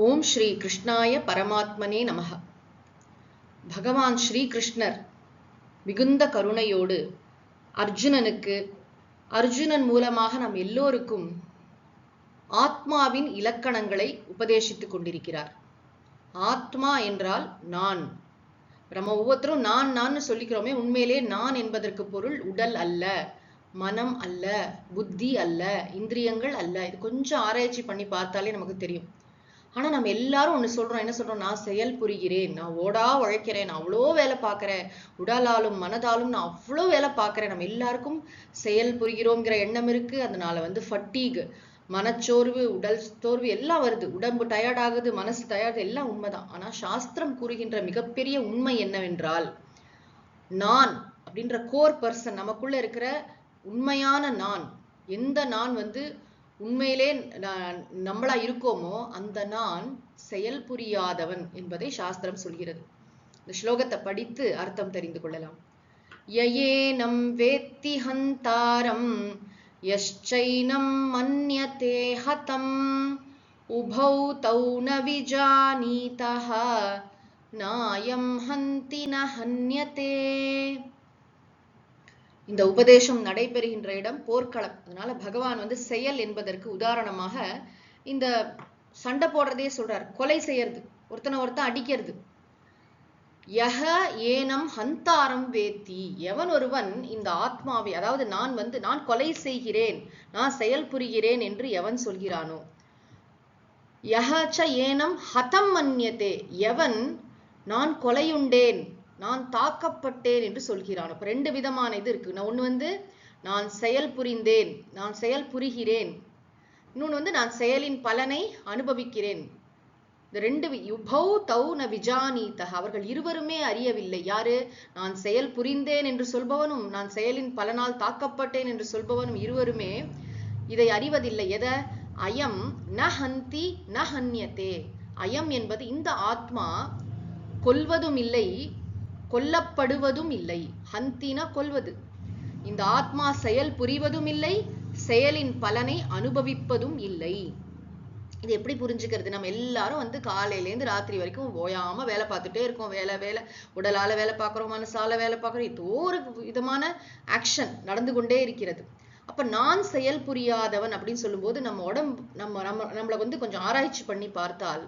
ஓம் ஸ்ரீ கிருஷ்ணாய பரமாத்மனே நமஹ. பகவான் ஸ்ரீ கிருஷ்ணர் மிகுந்த கருணையோடு அர்ஜுனன் மூலமாக நம் எல்லோருக்கும் ஆத்மாவின் இலக்கணங்களை உபதேசித்துக் கொண்டிருக்கிறார். ஆத்மா என்றால் நான். நம்ம ஒவ்வொருத்தரும் நான் சொல்லிக்கிறோமே, உண்மையிலே நான் என்பதற்கு பொருள் உடல் அல்ல, மனம் அல்ல, புத்தி அல்ல, இந்திரியங்கள் அல்ல. இது கொஞ்சம் ஆராய்ச்சி பண்ணி பார்த்தாலே நமக்கு தெரியும். ஆனா நம்ம எல்லாரும் ஒண்ணு சொல்றோம். என்ன சொல்றோம்? நான் செயல் புரிகிறேன், நான் ஓடா உழைக்கிறேன், நான் அவ்வளோ வேலை பார்க்கிறேன், உடலாலும் மனதாலும் நான் அவ்வளோ வேலை பார்க்கிறேன். நம்ம எல்லாருக்கும் செயல் புரிகிறோம்ங்கிற எண்ணம் இருக்கு. அதனால ஃபட்டீக், மனச்சோர்வு, உடல் சோர்வு எல்லாம் வருது. உடம்பு டயர்ட் ஆகுது, மனசு டயர்டு, எல்லாம் உண்மைதான். ஆனா சாஸ்திரம் கூறுகின்ற மிகப்பெரிய உண்மை என்னவென்றால், நான் அப்படின்ற கோர் பர்சன், நமக்குள்ள இருக்கிற உண்மையான நான், எந்த நான் உண்மையிலே நம்மளா இருக்கோமோ அந்த நான் செயல் புரியாதவன் என்பதை சாஸ்திரம் சொல்கிறது. இந்த ஸ்லோகத்தை படித்து அர்த்தம் தெரிந்து கொள்ளலாம். யயேனம் வேத்தி ஹந்தாரம் யஷ்சைனம் மன்யதே ஹதம் உபௌ தௌ ந விஜானீதஹ நாயம் ஹந்தி ந ஹன்யதே. இந்த உபதேசம் நடைபெறுகின்ற இடம் போர்க்களம். அதனால பகவான் செயல் என்பதற்கு உதாரணமாக இந்த சண்டை போடுறதே சொல்றார். கொலை செய்யறது, ஒருத்தன் அடிக்கிறது. யஹ ஏனம் ஹந்தாரம் வேத்தி, எவன் ஒருவன் இந்த ஆத்மாவை, அதாவது நான் கொலை செய்கிறேன், நான் செயல் புரிகிறேன் என்று எவன் சொல்கிறானோ, யஹச்ச ஏனம் ஹதம் மன்யதே, எவன் நான் கொலையுண்டேன், நான் தாக்கப்பட்டேன் என்று சொல்கிறான். அப்ப ரெண்டு விதமான இது இருக்கு. ஒண்ணு நான் செயல் புரிந்தேன், நான் செயல் புரிகிறேன். இன்னொன்னு நான் செயலின் பலனை அனுபவிக்கிறேன். இந்த ரெண்டு யுபௌ தௌ ந விஜானீதஹ, அவர்கள் இருவருமே அறியவில்லை. யாரு? நான் செயல் புரிந்தேன் என்று சொல்பவனும், நான் செயலின் பலனால் தாக்கப்பட்டேன் என்று சொல்பவனும் இருவருமே இதை அறிவதில்லை. எதை? அயம் ந ஹந்தி ந ஹன்யதே. அயம் என்பது இந்த ஆத்மா கொல்வதும் இல்லை, கொல்லப்படுவதும் இல்லை. ஹந்தினா கொல்வது. இந்த ஆத்மா செயல் புரிவதும் இல்லை, செயலின் பலனை அனுபவிப்பதும் இல்லை. இது எப்படி புரிஞ்சுக்கிறது? நம்ம எல்லாரும் காலையிலேருந்து ராத்திரி வரைக்கும் ஓயாம வேலை பார்த்துட்டே இருக்கோம். வேலை, உடலால வேலை பார்க்கிறோம், மனசால வேலை பார்க்கிறோம். ஏதோ ஒரு விதமான ஆக்ஷன் நடந்து கொண்டே இருக்கிறது. அப்ப நான் செயல் புரியாதவன் அப்படின்னு சொல்லும் போது நம்ம உடம்பு நம்மளை கொஞ்சம் ஆராய்ச்சி பண்ணி பார்த்தால்,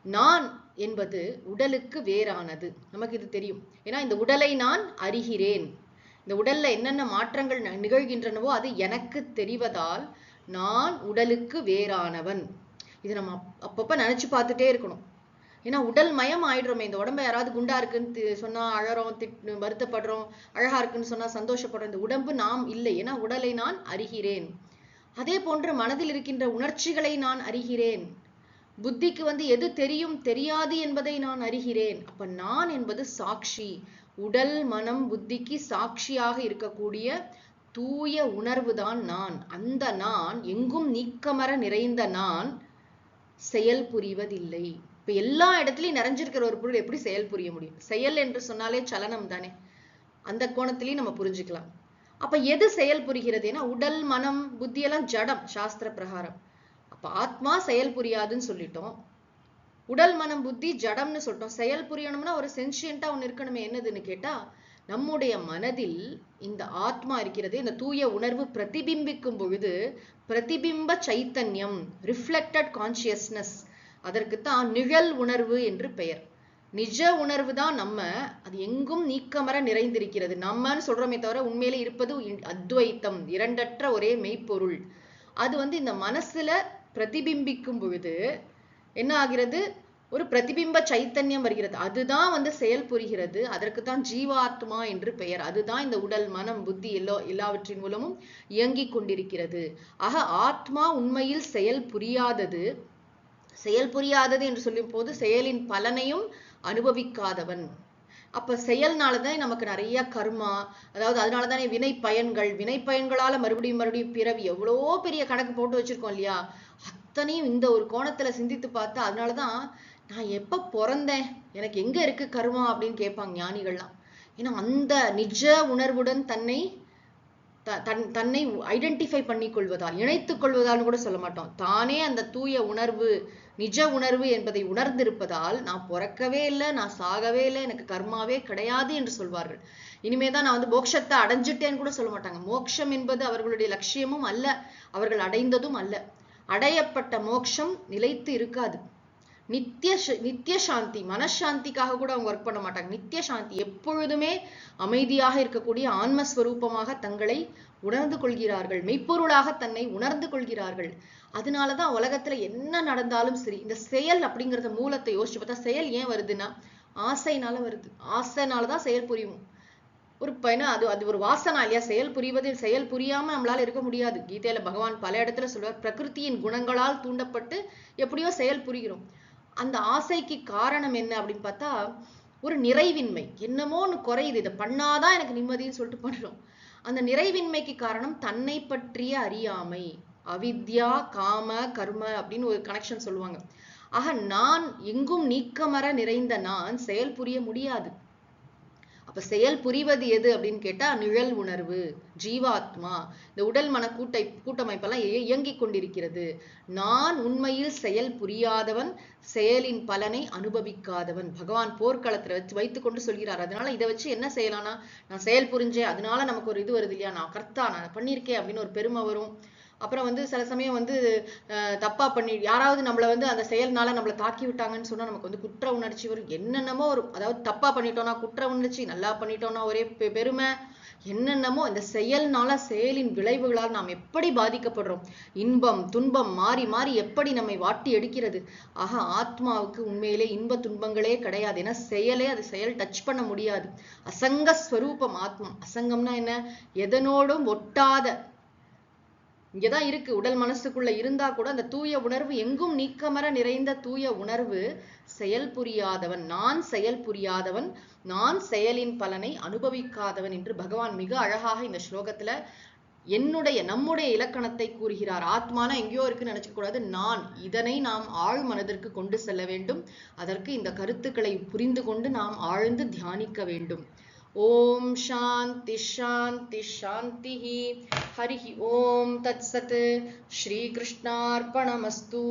நான் என்பது உடலுக்கு வேறானது. நமக்கு இது தெரியும். ஏன்னா இந்த உடலை நான் அறிகிறேன். இந்த உடல்ல என்னென்ன மாற்றங்கள் நிகழ்கின்றனவோ அது எனக்கு தெரிவதால் நான் உடலுக்கு வேறானவன். இது நம்ம அப்பப்ப நினைச்சு பார்த்துட்டே இருக்கணும். ஏன்னா உடல் மயம் ஆயிடுறோமே. இந்த உடம்பை யாராவது குண்டா இருக்குன்னு சொன்னா அழறோம், வருத்தப்படுறோம். அழகா இருக்குன்னு சொன்னா சந்தோஷப்படுறோம். இந்த உடம்பு நாம் இல்லை. ஏன்னா உடலை நான் அறிகிறேன். அதே போன்று மனதில் இருக்கின்ற உணர்ச்சிகளை நான் அறிகிறேன். புத்திக்கு எது தெரியும் தெரியாது என்பதை நான் அறிகிறேன். அப்ப நான் என்பது சாட்சி. உடல் மனம் புத்திக்கு சாட்சியாக இருக்கக்கூடிய தூய உணர்வு தான் நான். அந்த நான், எங்கும் நீக்கமர நிறைந்த நான் செயல் புரிவதில்லை. இப்ப எல்லா இடத்துலயும் நிறைஞ்சிருக்கிற ஒரு பொருள் எப்படி செயல் புரிய முடியும்? செயல் என்று சொன்னாலே சலனம் தானே. அந்த கோணத்திலையும் நம்ம புரிஞ்சுக்கலாம். அப்ப எது செயல் புரிகிறது? ஏன்னா உடல் மனம் புத்தி எல்லாம் ஜடம் சாஸ்திர பிரகாரம். அப்ப ஆத்மா செயல் புரியாதுன்னு சொல்லிட்டோம். உடல் மனம் புத்தி ஜடம்னு சொல்லிட்டோம். செயல் புரியணும்னா ஒரு சென்சியண்டா ஒண்ணு இருக்கணுமே. என்னதுன்னு கேட்டா, நம்முடைய மனதில் இந்த ஆத்மா இருக்கிறது. இந்த தூய உணர்வு பிரதிபிம்பிக்கும் பொழுது பிரதிபிம்ப சைத்தன்யம், ரிஃப்ளெக்டட் கான்சியஸ்னஸ், அதற்குத்தான் நிழல் உணர்வு என்று பெயர். நிஜ உணர்வு தான் நம்ம. அது எங்கும் நீக்கமர நிறைந்திருக்கிறது. நம்மன்னு சொல்றோமே தவிர உண்மையிலே இருப்பது அத்வைத்தம், இரண்டற்ற ஒரே மெய்ப்பொருள். அது இந்த மனசுல பிரதிபிம்பிக்கும் பொழுது என்ன ஆகிறது? ஒரு பிரதிபிம்ப சைத்தன்யம் வருகிறது. அதுதான் செயல் புரிகிறது. அதற்குத்தான் ஜீவாத்மா என்று பெயர். அதுதான் இந்த உடல் மனம் புத்தி எல்லாவற்றின் மூலமும் இயங்கிக் கொண்டிருக்கிறது. ஆக ஆத்மா உண்மையில் செயல் புரியாதது. செயல் புரியாதது என்று சொல்லும் போது செயலின் பலனையும் அனுபவிக்காதவன். அப்ப செயல்னாலதான் நமக்கு நிறைய கர்மா, அதாவது அதனாலதானே வினை பயன்களால மறுபடியும் பிறவி, எவ்வளோ பெரிய கணக்கு போட்டு வச்சிருக்கோம் இல்லையா? அத்தனையும் இந்த ஒரு கோணத்துல சிந்தித்து பார்த்தா, அதனாலதான் நான் எப்ப பிறந்தேன், எனக்கு எங்க இருக்கு கர்மா அப்படின்னு கேட்பாங்க ஞானிகள்லாம். ஏன்னா அந்த நிஜ உணர்வுடன் தன்னை ஐடென்டிஃபை பண்ணி கொள்வதால், இணைத்துக் கொள்வதால் கூட சொல்ல மாட்டோம். தானே அந்த தூய உணர்வு, நிஜ உணர்வு என்பதை உணர்ந்திருப்பதால் நான் பிறக்கவே இல்லை, நான் சாகவே இல்லை, எனக்கு கர்மாவே கிடையாது என்று சொல்வார்கள். இனிமேதான் நான் வந்து மோட்சத்தை அடைஞ்சிட்டேன்னு கூட சொல்ல மாட்டாங்க. மோட்சம் என்பது அவர்களுடைய லட்சியமும் அல்ல, அவர்கள் அடைந்ததும் அல்ல. அடையப்பட்ட மோட்சம் நிலைத்து இருக்காது. நித்திய சாந்தி, மனசாந்திக்காக கூட அவங்க ஒர்க் பண்ண மாட்டாங்க. நித்திய சாந்தி, எப்பொழுதுமே அமைதியாக இருக்கக்கூடிய ஆன்மஸ்வரூபமாக தங்களை உணர்ந்து கொள்கிறார்கள், மெய்ப்பொருளாக தன்னை உணர்ந்து கொள்கிறார்கள். அதனாலதான் உலகத்துல என்ன நடந்தாலும் சரி, இந்த செயல் அப்படிங்கறத மூலத்தை யோசிச்சு பார்த்தா, செயல் ஏன் வருதுன்னா ஆசைனால வருது. ஆசைனாலதான் செயல் புரியும். ஒரு அது ஒரு வாசனா இல்லையா? செயல் புரிவது, செயல் புரியாம நம்மளால இருக்க முடியாது. கீதையில பகவான் பல இடத்துல சொல்வார், பிரகிருதியின் குணங்களால் தூண்டப்பட்டு எப்படியோ செயல் புரிகிறோம். அந்த ஆசைக்கு காரணம் என்ன அப்படின்னு பார்த்தா, ஒரு நிறைவின்மை. என்னமோ ஒண்ணு குறையுது, இதை பண்ணாதான் எனக்கு நிம்மதின்னு சொல்லிட்டு பண்றோம். அந்த நிறைவின்மைக்கு காரணம் தன்னை பற்றிய அறியாமை, அவித்யா, காம, கர்ம அப்படின்னு ஒரு கனெக்ஷன் சொல்லுவாங்க. ஆக நான் எங்கும் நீக்கமர நிறைந்த நான் செயல் புரிய முடியாது. அப்ப செயல் புரிவது எது அப்படின்னு கேட்டா நிழல் உணர்வு, ஜீவாத்மா. இந்த உடல் மன கூட்டமைப்பெல்லாம் இயங்கிக் கொண்டிருக்கிறது. நான் உண்மையில் செயல் புரியாதவன், செயலின் பலனை அனுபவிக்காதவன். பகவான் போர்க்களத்துல வைத்துக் கொண்டு சொல்கிறார். அதனால இதை வச்சு என்ன செய்யலாம்னா, நான் செயல் புரிஞ்சேன், அதனால நமக்கு ஒரு இது வருது இல்லையா, நான் கர்த்தா, நான் பண்ணியிருக்கேன் அப்படின்னு ஒரு பெருமை வரும். அப்புறம் வந்து சில சமயம் வந்து தப்பா பண்ணி யாராவது நம்மளை வந்து அந்த செயல்னால நம்மளை தாக்கி விட்டாங்கன்னு சொன்னா நமக்கு வந்து குற்ற உணர்ச்சி வரும், என்னென்னமோ வரும். அதாவது தப்பா பண்ணிட்டோம்னா குற்ற உணர்ச்சி, நல்லா பண்ணிட்டோம்னா ஒரே பெருமை, என்னென்னமோ. இந்த செயல்னால, செயலின் விளைவுகளால் நாம் எப்படி பாதிக்கப்படுறோம். இன்பம் துன்பம் மாறி மாறி எப்படி நம்மை வாட்டி எடுக்கிறது. ஆக ஆத்மாவுக்கு உண்மையிலே இன்ப துன்பங்களே கிடையாது. ஏன்னா செயலே, அது செயல் டச் பண்ண முடியாது. அசங்க ஸ்வரூபம் ஆத்மா. அசங்கம்னா என்ன? எதனோடும் ஒட்டாத, இங்கதான் இருக்கு. உடல் மனசுக்குள்ள இருந்தா கூட அந்த தூய உணர்வு, எங்கும் நீக்கமர நிறைந்த தூய உணர்வு செயல் புரியாதவன், நான் செயல் புரியாதவன், நான் செயலின் பலனை அனுபவிக்காதவன் என்று பகவான் மிக அழகாக இந்த ஸ்லோகத்துல நம்முடைய இலக்கணத்தை கூறுகிறார். ஆத்மானா எங்கேயோ இருக்குன்னு நினைச்சுக்க கூடாது. நான், இதனை நாம் ஆழ் மனதிற்கு கொண்டு செல்ல வேண்டும். அதற்கு இந்த கருத்துக்களை புரிந்து கொண்டு நாம் ஆழ்ந்து தியானிக்க வேண்டும். ஓம் சாந்தி சாந்தி சாந்தி. ஹரி ஓம் தத் சத். ஸ்ரீ கிருஷ்ணார்ப்பணமஸ்து.